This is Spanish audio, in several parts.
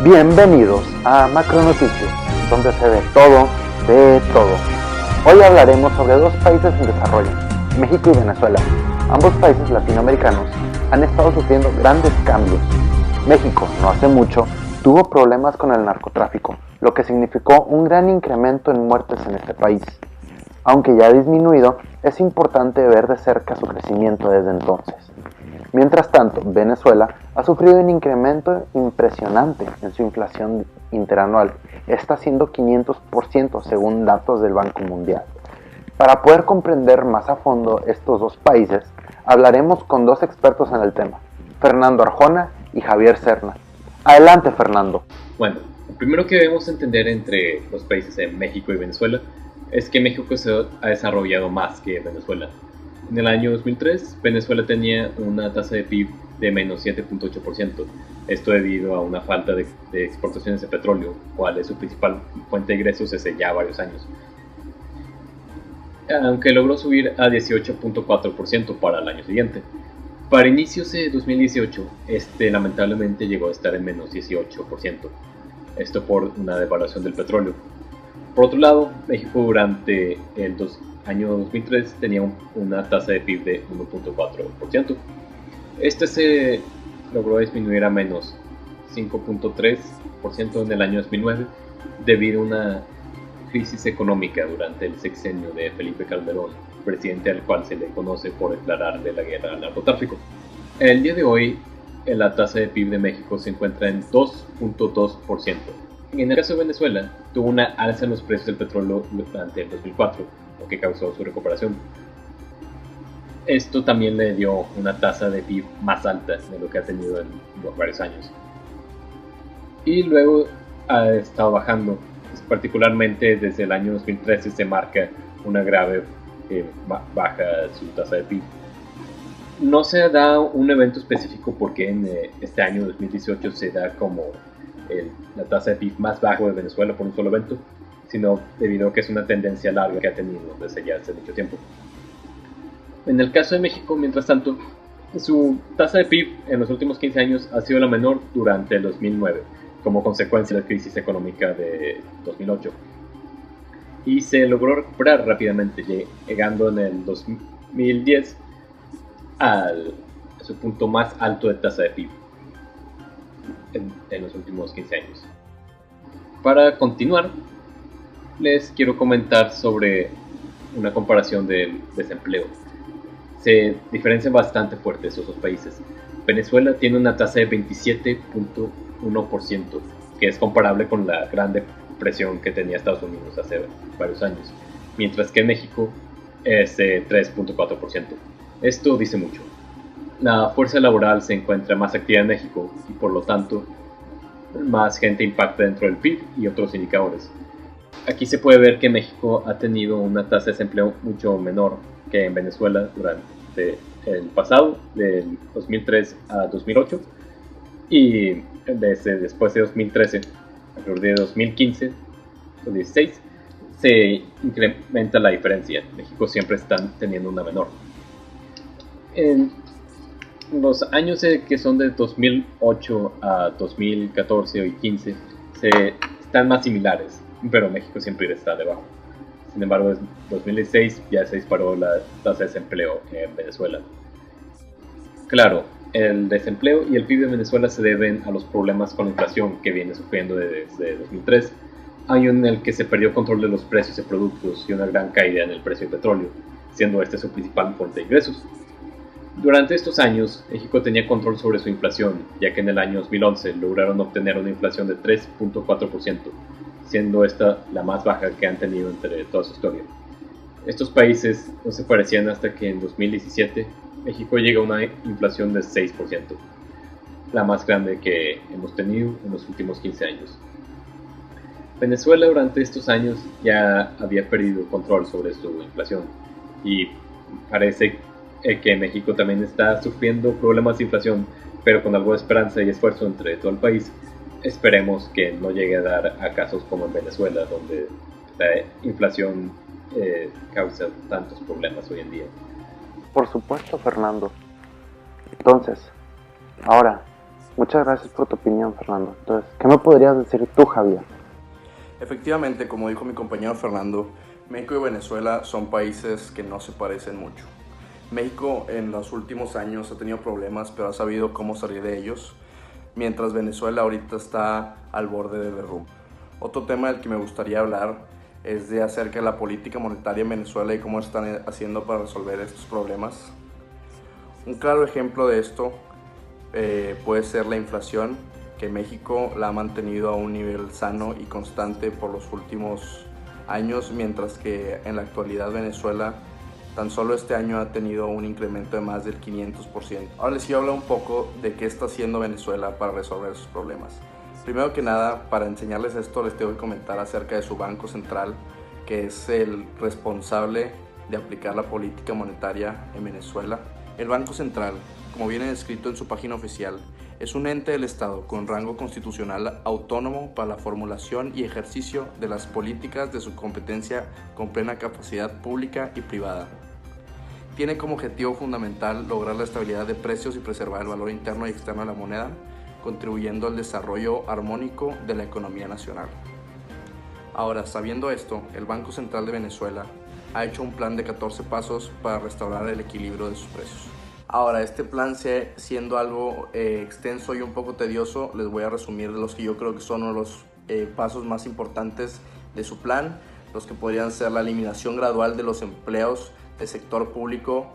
Bienvenidos a Macro Noticias, donde se ve todo de todo. Hoy hablaremos sobre dos países en desarrollo, México y Venezuela. Ambos países latinoamericanos han estado sufriendo grandes cambios. México, no hace mucho, tuvo problemas con el narcotráfico, lo que significó un gran incremento en muertes en este país. Aunque ya ha disminuido, es importante ver de cerca su crecimiento desde entonces. Mientras tanto, Venezuela ha sufrido un incremento impresionante en su inflación interanual. Está siendo 500% según datos del Banco Mundial. Para poder comprender más a fondo estos dos países, hablaremos con dos expertos en el tema, Fernando Arjona y Javier Serna. Adelante, Fernando. Bueno, lo primero que debemos entender entre los países de México y Venezuela es que México se ha desarrollado más que Venezuela. En el año 2003, Venezuela tenía una tasa de PIB de menos 7.8%. Esto debido a una falta de exportaciones de petróleo, cual es su principal fuente de ingresos desde ya varios años. Aunque logró subir a 18.4% para el año siguiente. Para inicios de 2018, lamentablemente llegó a estar en menos 18%. Esto por una devaluación del petróleo. Por otro lado, México durante el año 2003 tenía una tasa de PIB de 1.4%. Se logró disminuir a menos 5.3% en el año 2009 debido a una crisis económica durante el sexenio de Felipe Calderón, presidente al cual se le conoce por declararle la guerra al narcotráfico. El día de hoy, la tasa de PIB de México se encuentra en 2.2%. En el caso de Venezuela, tuvo una alza en los precios del petróleo durante el 2004, lo que causó su recuperación. Esto también le dio una tasa de PIB más alta de lo que ha tenido en varios años. Y luego ha estado bajando, particularmente desde el año 2013 se marca una grave baja su tasa de PIB. No se da un evento específico porque en este año 2018 se da como la tasa de PIB más baja de Venezuela por un solo evento, sino debido a que es una tendencia larga que ha tenido desde ya hace mucho tiempo. En el caso de México, mientras tanto, su tasa de PIB en los últimos 15 años ha sido la menor durante el 2009, como consecuencia de la crisis económica de 2008. Y se logró recuperar rápidamente, llegando en el 2010 a su punto más alto de tasa de PIB en los últimos 15 años. Para continuar, les quiero comentar sobre una comparación del desempleo. Se diferencian bastante fuerte esos dos países. Venezuela tiene una tasa de 27.1%, que es comparable con la gran depresión que tenía Estados Unidos hace varios años, mientras que México es de 3.4%. Esto dice mucho. La fuerza laboral se encuentra más activa en México y por lo tanto más gente impacta dentro del PIB y otros indicadores. Aquí se puede ver que México ha tenido una tasa de desempleo mucho menor que en Venezuela durante el pasado, del 2003 a 2008, y después de 2013, alrededor de 2015 o 2016, se incrementa la diferencia. México siempre está teniendo una menor. En los años que son de 2008 a 2014 y 2015 están más similares, pero México siempre está debajo. Sin embargo, en 2016 ya se disparó la tasa de desempleo en Venezuela. Claro, el desempleo y el PIB de Venezuela se deben a los problemas con la inflación que viene sufriendo desde 2003, año en el que se perdió control de los precios de productos y una gran caída en el precio del petróleo, siendo su principal fuente de ingresos. Durante estos años, México tenía control sobre su inflación, ya que en el año 2011 lograron obtener una inflación de 3.4%, siendo esta la más baja que han tenido entre toda su historia. Estos países no se parecían hasta que en 2017 México llega a una inflación de 6%, la más grande que hemos tenido en los últimos 15 años. Venezuela durante estos años ya había perdido control sobre su inflación y parece que México también está sufriendo problemas de inflación, pero con algo de esperanza y esfuerzo entre todo el país, esperemos que no llegue a dar a casos como en Venezuela, donde la inflación causa tantos problemas hoy en día. Por supuesto, Fernando. Entonces, ahora, Muchas gracias por tu opinión, Fernando. Entonces, ¿qué me podrías decir tú, Javier? Efectivamente, como dijo mi compañero Fernando, México y Venezuela son países que no se parecen mucho. México en los últimos años ha tenido problemas, pero ha sabido cómo salir de ellos, mientras Venezuela ahorita está al borde del derrumbe. Otro tema del que me gustaría hablar es de acerca de la política monetaria en Venezuela y cómo están haciendo para resolver estos problemas. Un claro ejemplo de esto puede ser la inflación, que México la ha mantenido a un nivel sano y constante por los últimos años, mientras que en la actualidad Venezuela tan solo este año ha tenido un incremento de más del 500%. Ahora les quiero hablar un poco de qué está haciendo Venezuela para resolver sus problemas. Primero que nada, para enseñarles esto, les tengo que comentar acerca de su Banco Central, que es el responsable de aplicar la política monetaria en Venezuela. El Banco Central, como viene descrito en su página oficial, es un ente del Estado con rango constitucional autónomo para la formulación y ejercicio de las políticas de su competencia con plena capacidad pública y privada. Tiene como objetivo fundamental lograr la estabilidad de precios y preservar el valor interno y externo de la moneda, contribuyendo al desarrollo armónico de la economía nacional. Ahora, sabiendo esto, el Banco Central de Venezuela ha hecho un plan de 14 pasos para restaurar el equilibrio de sus precios. Ahora, este plan, siendo algo extenso y un poco tedioso, les voy a resumir los que yo creo que son los pasos más importantes de su plan, los que podrían ser la eliminación gradual de los empleos del sector público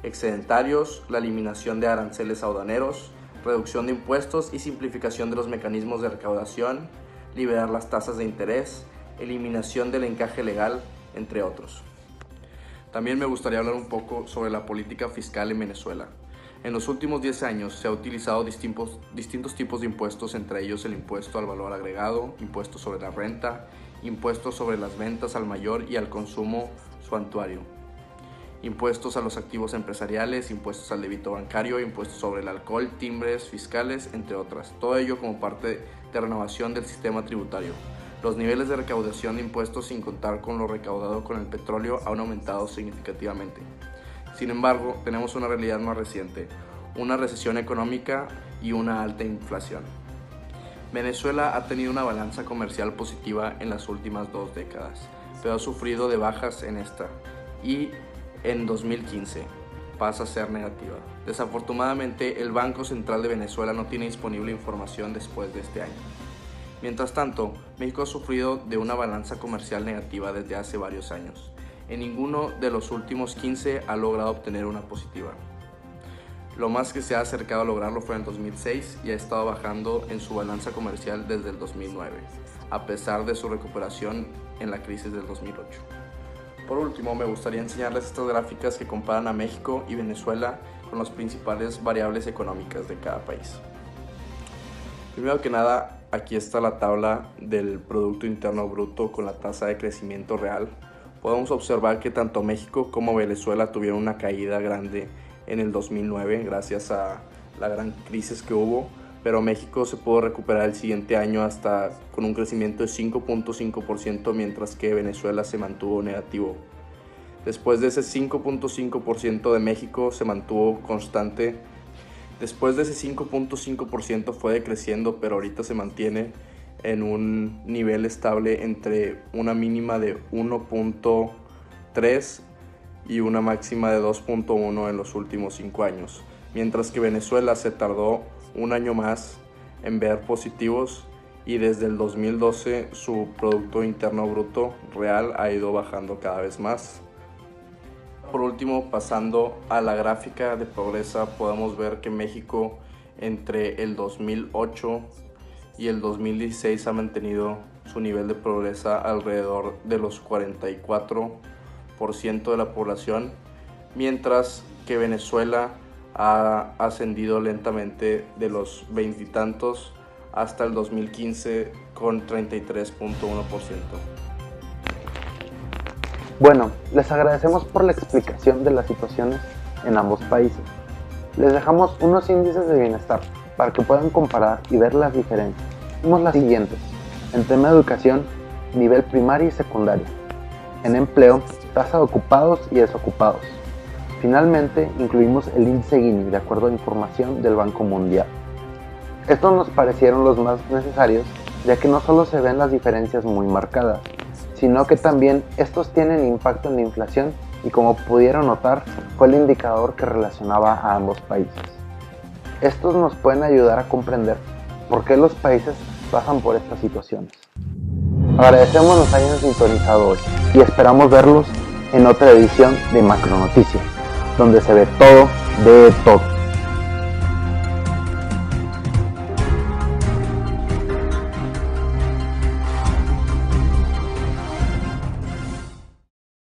excedentarios, la eliminación de aranceles aduaneros, reducción de impuestos y simplificación de los mecanismos de recaudación, liberar las tasas de interés, eliminación del encaje legal, entre otros. También me gustaría hablar un poco sobre la política fiscal en Venezuela. En los últimos 10 años se ha utilizado distintos tipos de impuestos, entre ellos el impuesto al valor agregado, impuesto sobre la renta, impuestos sobre las ventas al mayor y al consumo suntuario, impuestos a los activos empresariales, impuestos al débito bancario, impuestos sobre el alcohol, timbres fiscales, entre otras. Todo ello como parte de renovación del sistema tributario. Los niveles de recaudación de impuestos, sin contar con lo recaudado con el petróleo, han aumentado significativamente. Sin embargo, tenemos una realidad más reciente, una recesión económica y una alta inflación. Venezuela ha tenido una balanza comercial positiva en las últimas 2 décadas, pero ha sufrido de bajas en esta y en 2015 pasa a ser negativa. Desafortunadamente, el Banco Central de Venezuela no tiene disponible información después de este año. Mientras tanto, México ha sufrido de una balanza comercial negativa desde hace varios años. En ninguno de los últimos 15 ha logrado obtener una positiva. Lo más que se ha acercado a lograrlo fue en 2006 y ha estado bajando en su balanza comercial desde el 2009, a pesar de su recuperación en la crisis del 2008. Por último, me gustaría enseñarles estas gráficas que comparan a México y Venezuela con las principales variables económicas de cada país. Primero que nada, aquí está la tabla del Producto Interno Bruto con la tasa de crecimiento real. Podemos observar que tanto México como Venezuela tuvieron una caída grande en el 2009 gracias a la gran crisis que hubo, pero México se pudo recuperar el siguiente año hasta con un crecimiento de 5.5%, mientras que Venezuela se mantuvo negativo. Después de ese 5.5% de México se mantuvo constante. Después de ese 5.5% fue decreciendo, pero ahorita se mantiene en un nivel estable entre una mínima de 1.3 y una máxima de 2.1 en los últimos 5 años, mientras que Venezuela se tardó un año más en ver positivos y desde el 2012 su Producto Interno Bruto real ha ido bajando cada vez más. Por último, pasando a la gráfica de pobreza, podemos ver que México entre el 2008 y el 2016 ha mantenido su nivel de pobreza alrededor de los 44% de la población, mientras que Venezuela ha ascendido lentamente de los 20 y tantos hasta el 2015 con 33.1%. Bueno, les agradecemos por la explicación de las situaciones en ambos países. Les dejamos unos índices de bienestar para que puedan comparar y ver las diferencias. Vemos las siguientes. En tema de educación, nivel primaria y secundaria. En empleo, tasa de ocupados y desocupados. Finalmente, incluimos el índice Gini de acuerdo a información del Banco Mundial. Estos nos parecieron los más necesarios, ya que no solo se ven las diferencias muy marcadas, sino que también estos tienen impacto en la inflación y, como pudieron notar, fue el indicador que relacionaba a ambos países. Estos nos pueden ayudar a comprender por qué los países pasan por estas situaciones. Agradecemos nos hayan sintonizado hoy y esperamos verlos en otra edición de Macronoticias, donde se ve todo de todo.